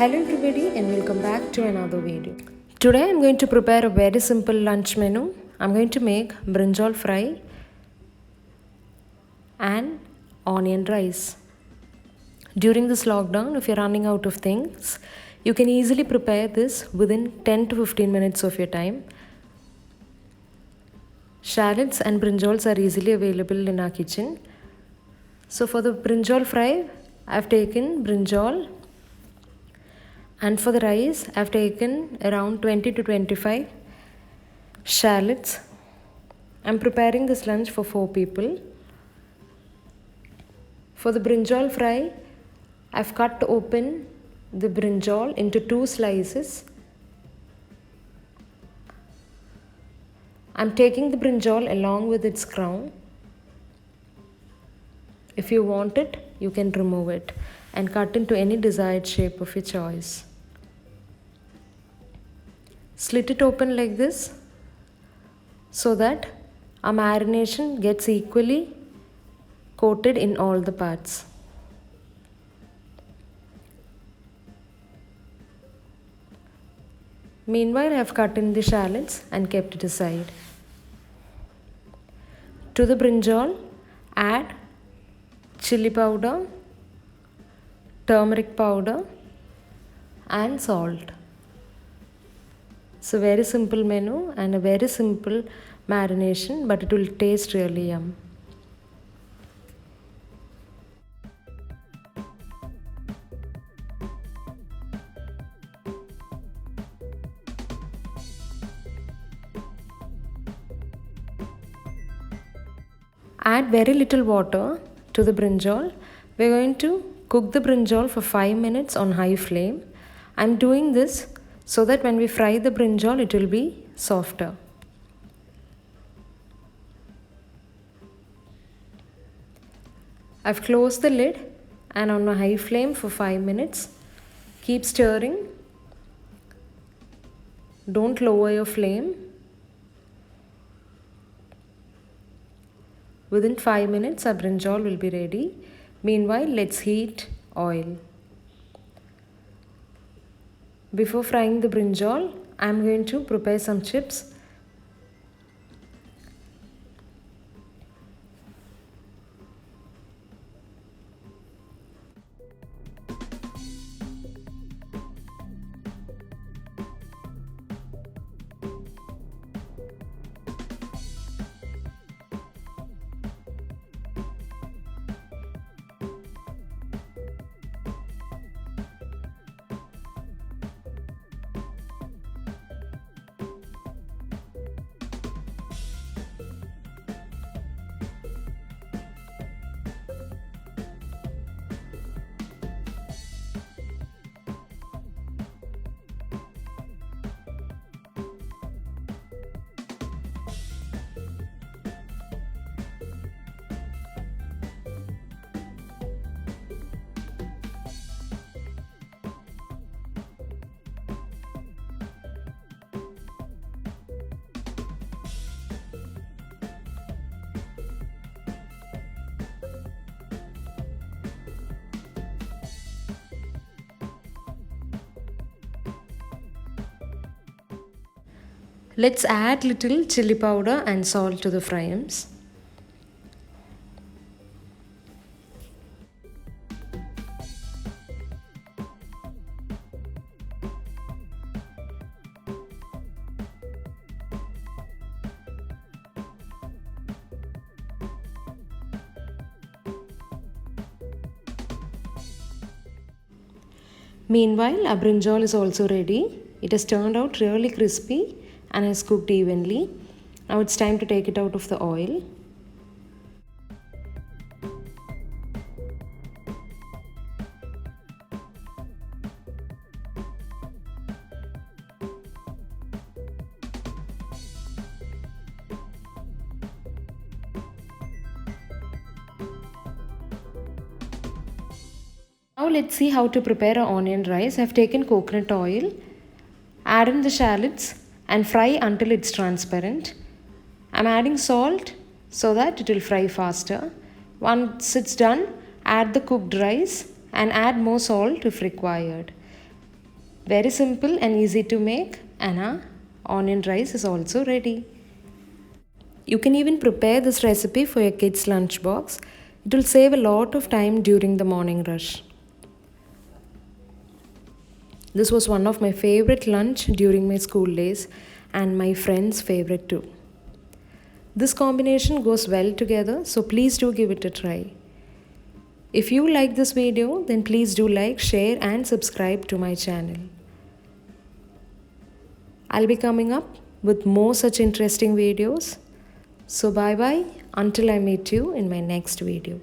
Hello everybody and welcome back to another video. Today I'm going to prepare a very simple lunch menu. I'm going to make brinjal fry and onion rice. During this lockdown, if you're running out of things, you can easily prepare this within 10 to 15 minutes of your time. Shallots and brinjals are easily available in our kitchen. So for the brinjal fry, I've taken brinjal. And for the rice, I've taken around 20 to 25 shallots. I'm preparing this lunch for 4 people. For the brinjal fry, I've cut open the brinjal into 2 slices. I'm taking the brinjal along with its crown. If you want it, you can remove it and cut into any desired shape of your choice. Slit it open like this so that our marination gets equally coated in all the parts. Meanwhile, I have cut in the shallots and kept it aside. To the brinjal, add chili powder, turmeric powder and salt. It's a very simple menu and a very simple marination, but it will taste really yum. Add very little water to the brinjal. We're going to cook the brinjal for 5 minutes on high flame. I'm doing this so that when we fry the brinjal, it will be softer. I've closed the lid and on a high flame for 5 minutes. Keep stirring. Don't lower your flame. Within 5 minutes, our brinjal will be ready. Meanwhile, let's heat oil. Before frying the brinjal, I am going to prepare some chips. Let's add little chili powder and salt to the fryams. Meanwhile, our brinjal is also ready. It has turned out really crispy and has cooked evenly. Now it's time to take it out of the oil. Now let's see how to prepare an onion rice. I've taken coconut oil, add in the shallots and fry until it's transparent. I'm adding salt so that it will fry faster. Once it's done, add the cooked rice and add more salt if required. Very simple and easy to make, and our onion rice is also ready. You can even prepare this recipe for your kids' lunchbox. It will save a lot of time during the morning rush. This was one of my favorite lunch during my school days and my friends' favorite too. This combination goes well together, so please do give it a try. If you like this video, then please do like, share and subscribe to my channel. I'll be coming up with more such interesting videos. So bye bye until I meet you in my next video.